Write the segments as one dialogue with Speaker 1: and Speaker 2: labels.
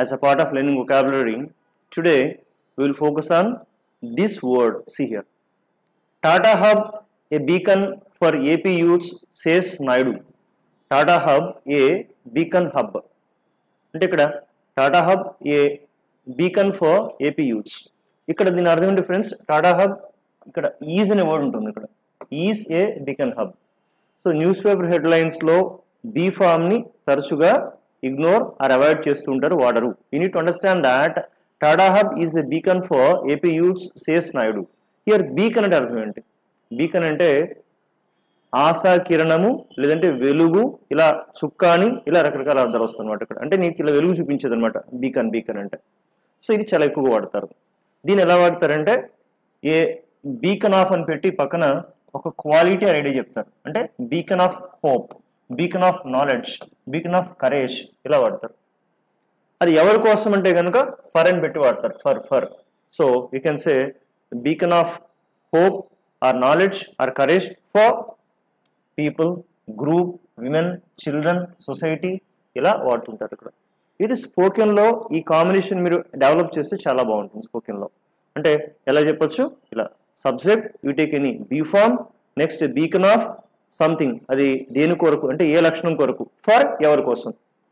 Speaker 1: as a part of learning vocabulary. Today we will focus on this word. See here. Tata Hub, a beacon for AP youths, says Naidu. Tata Hub, a beacon hub. అంటే ఇక్కడ Tata hub a beacon for AP youths. ఇక్కడ దీని అర్థం ఏంటి friends? Tata hub ఇక్కడ is అనే word ఉంటుంది. ఇక్కడ is a beacon hub. So newspaper హెడ్లైన్స్లో బీ ఫామ్ని తరచుగా ఇగ్నోర్ ఆర్ అవాయిడ్ చేస్తూ ఉంటారు, వాడరు. You need to understand that Tata hub is a beacon for AP youths says Naidu. Here beacon అంటే అర్థం ఏంటి? బీకన్ అంటే ఆశా కిరణము, లేదంటే వెలుగు, ఇలా చుక్కాని, ఇలా రకరకాల అర్థాలు వస్తాయి అనమాట. ఇక్కడ అంటే నీకు ఇలా వెలుగు చూపించేది అనమాట బీకన్. బీకన్ అంటే సో ఇది చాలా ఎక్కువగా వాడతారు. దీన్ని ఎలా వాడతారంటే ఏ బీకన్ ఆఫ్ అని పెట్టి పక్కన ఒక క్వాలిటీ అని ఐడియా చెప్తారు. అంటే beacon of hope, beacon of knowledge, beacon of courage ఇలా వాడతారు. అది ఎవరి కోసం అంటే కనుక ఫర్ అని పెట్టి వాడతారు. For so you can say beacon of hope or knowledge or courage for people, group, women, children, society ఇలా వాడుతుంటారు ఇక్కడ. ఇది స్పోకెన్లో ఈ కాంబినేషన్ మీరు డెవలప్ చేస్తే చాలా బాగుంటుంది. స్పోకెన్లో అంటే ఎలా చెప్పొచ్చు? ఇలా subject you take any be form, next beacon of something, అది దేని కొరకు అంటే ఏ లక్షణం కొరకు, ఫర్ ఎవరి కోసం,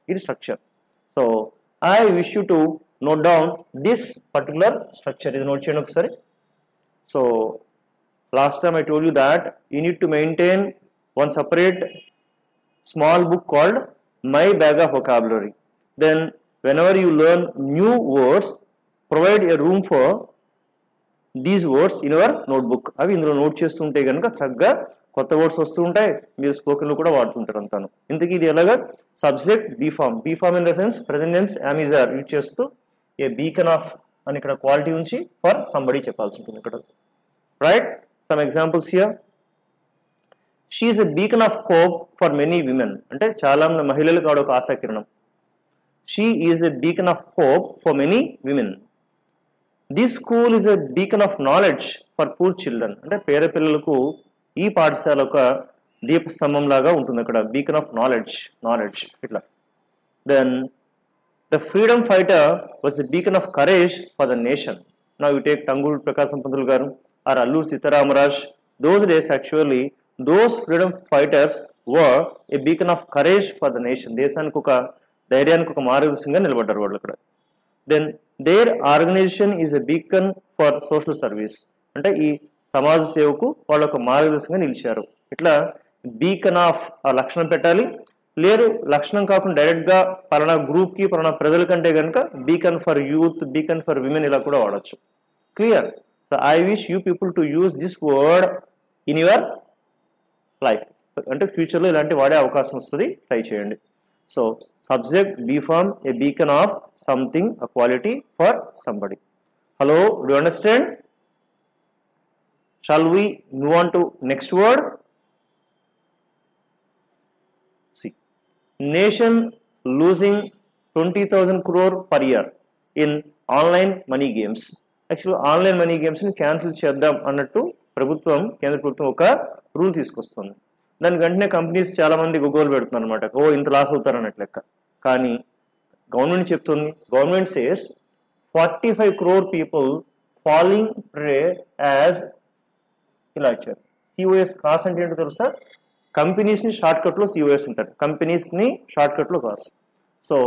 Speaker 1: ఇది structure. So I wish you to note down this particular structure. ఇది నోట్ చేయండి ఒకసారి. So last time I told you that you need to maintain one separate small book called My Bag of Vocabulary. Then whenever you learn new words, provide a room for these words in your notebook. అవి ఇందులో note చేస్తుంటే కనుక చక్కగా కొత్త words వస్తూ ఉంటాయి, మీరు స్పోకెన్లో కూడా వాడుతుంటారు అంతాను. ఇంతకీ ఇది ఎలాగా? Subject be form in the sense present tense am is are use చేస్తూ ఏ బీకన్ ఆఫ్ అని ఇక్కడ క్వాలిటీ ఉంచి ఫర్ సంబడి చెప్పాల్సి ఉంటుంది ఇక్కడ. Right? Some examples here. She is a beacon of hope for many women. అంటే చాలా మహిళలకు ఆవిడ ఒక ఆశాకిరణం. She is a beacon of hope for many women. This school is a beacon of knowledge for poor children. అంటే పేద పిల్లలకు ఈ పాఠశాల ఒక దీపస్తంభం లాగా ఉంటుంది అక్కడ. బీకన్ ఆఫ్ నాలెడ్జ్ ఇట్లా. Then the freedom fighter was a beacon of courage for the nation. Now you take Tanguturi Prakasam Pantulu garu or Alluri Sitaramaraj. Those days actually those freedom fighters were a beacon of courage for the nation. దేశానికి ఒక ధైర్యానికి ఒక మార్గదర్శకంగా నిలబడ్డారు వాళ్ళు అక్కడ. Then their organisation is a beacon for social service. అంటే ఈ సమాజ సేవకు వాళ్ళు ఒక మార్గదర్శకంగా నిలిచారు. ఇట్లా బీకన్ ఆఫ్ ఆ లక్షణం పెట్టాలి. లేదు లక్షణం కాకుండా డైరెక్ట్గా పలానా గ్రూప్కి పలానా ప్రజల కంటే కనుక beacon for youth, beacon for women ఇలా కూడా వాడచ్చు. Clear? So I wish you people to use this word in your life. అంటే ఫ్యూచర్లో ఇలాంటి వాడే అవకాశం వస్తుంది, ట్రై చేయండి. So subject be form a beacon of something, a quality for somebody. Hello, do you understand? Shall we move on to next word? See, nation losing 20,000 crore per year in online money games. యాక్చువల్గా online money గేమ్స్ని cancel చేద్దాం అన్నట్టు ప్రభుత్వం, కేంద్ర ప్రభుత్వం ఒక rule తీసుకొస్తుంది. దాని వెంటనే కంపెనీస్ చాలా మంది గొగ్గోలు పెడుతున్నారు అనమాట. ఇంత లాస్ అవుతారు అన్నట్టు లెక్క. కానీ గవర్నమెంట్ చెప్తుంది, government says 45 crore people falling prey as ఇలా ఇచ్చారు. సిఓఎస్ కాస్ అంటే ఏంటో తెలుసా? కంపెనీస్ని షార్ట్కట్లో సిఓఎస్ అంటారు, కంపెనీస్ని షార్ట్కట్లో cos. So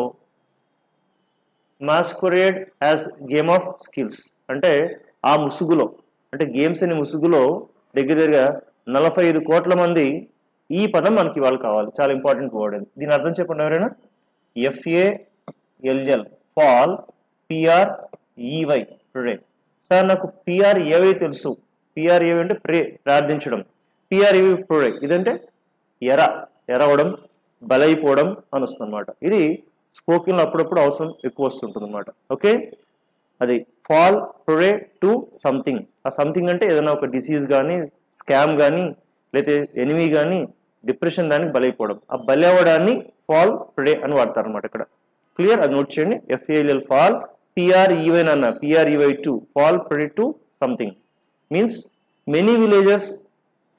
Speaker 1: masquerade as game of skills. అంటే ఆ ముసుగులో, అంటే గేమ్స్ అనే ముసుగులో దగ్గరగా 45 కోట్ల మంది. ఈ పదం మనకి ఇవాళ కావాలి, చాలా ఇంపార్టెంట్ వర్డ్ అది. దీని అర్థం చెప్పండి ఎవరైనా. FALL ఫాల్, PREY ప్రే. సార్ నాకు PREY తెలుసు. PREY అంటే ప్రే, ప్రార్థించడం. PREY ప్రే ఇదంటే ఎరవడం, బలైపోవడం అని వస్తుంది అనమాట. ఇది స్పోకెన్లో అప్పుడప్పుడు అవసరం ఎక్కువ వస్తుంటుంది అనమాట. ఓకే, అది ఫాల్ ప్రే టు సంథింగ్. ఆ సంథింగ్ అంటే ఏదైనా ఒక డిసీజ్ కానీ, స్కామ్ కానీ, లేకపోతే ఎనిమీ కానీ, డిప్రెషన్ దానికి బలైపోవడం. ఆ బలవడాన్ని ఫాల్ ప్రే అని వాడతారు అనమాట ఇక్కడ. క్లియర్? అది నోట్ చేయండి. FALL ఫాల్, PREY అన్న PREY to fall prey to something means many villages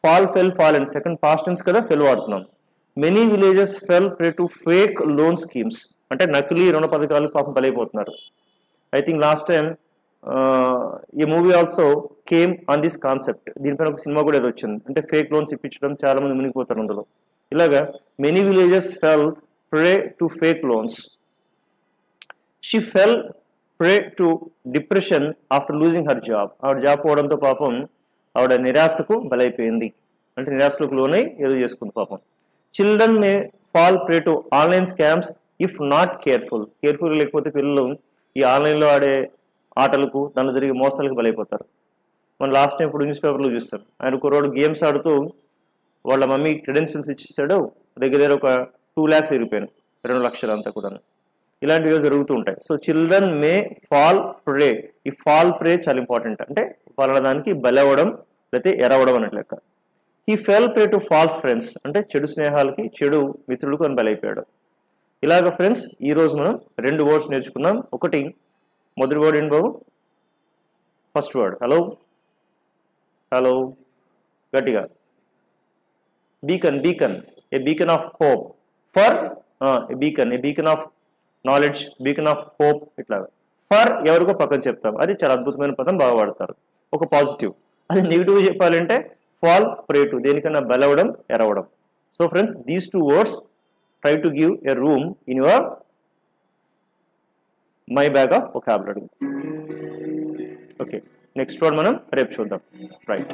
Speaker 1: fall fell fall and. Second past tense కదా, ఫెల్ వాడుతున్నాం. Many villages fell prey to fake loan schemes. అంటే నకిలీ రుణ పథకాలు పాపం బలైపోతున్నారు. ఐ థింక్ లాస్ట్ టైం ఈ movie also came on this concept. దీనిపైన ఒక సినిమా కూడా ఏదో వచ్చింది. అంటే ఫేక్ లోన్స్ ఇప్పించడం, చాలా మంది మునిగిపోతారు అందులో. ఇలాగా many villages fell prey to fake loans. She fell prey to depression after losing her job. ఆవిడ జాబ్ పోవడంతో పాపం ఆవిడ నిరాశకు బలైపోయింది. అంటే నిరాశలకు లోనై ఏదో చేసుకుంది పాపం. Children May fall prey to online scams if not careful. Careful లేకపోతే పిల్లలు ఈ ఆన్లైన్లో ఆడే ఆటలకు, దానిలో జరిగే మోసాలకు బలైపోతారు. మనం లాస్ట్ టైం ఇప్పుడు న్యూస్ పేపర్లో చూస్తాం. ఆయన కుర్రోడు గేమ్స్ ఆడుతూ వాళ్ళ మమ్మీ క్రెడెన్షియల్స్ ఇచ్చేసాడు, దగ్గర ఒక 2 lakhs ఎరిగిపోయాను, 2 లక్షలు అంతా కూడా. ఇలాంటివి జరుగుతూ ఉంటాయి. సో చిల్డ్రన్ మే ఫాల్ ప్రే. ఈ ఫాల్ ప్రే చాలా ఇంపార్టెంట్. అంటే వాళ్ళ దానికి బలవడం లేకపోతే ఎరవడం అన్నట్లు లెక్క. ఈ ఫెల్ ప్రే టు ఫాల్స్ ఫ్రెండ్స్. అంటే చెడు స్నేహాలకి, చెడు మిత్రులకు అని బలైపోయాడు. ఇలాగ ఫ్రెండ్స్ ఈరోజు మనం 2 వర్డ్స్ నేర్చుకున్నాం. ఒకటి మొదటి వర్డ్ ఏంటి బాబు? First word hello. హలో గట్టిగా. Beacon. Beacon, a beacon of hope. For a beacon of knowledge, beacon of hope. ఇట్లాగా ఫర్ ఎవరికో పక్కన చెప్తాం. అది చాలా అద్భుతమైన పదం, బాగా వాడతారు. ఒక పాజిటివ్. అది నెగిటివ్ చెప్పాలంటే ఫాల్ ప్రే టు, దేనికన్నా బలవడం, ఎరవడం. So friends these 2 words try to give a room in your my bag of vocabulary. Okay, next word మనం రేపు చూద్దాం. రైట్.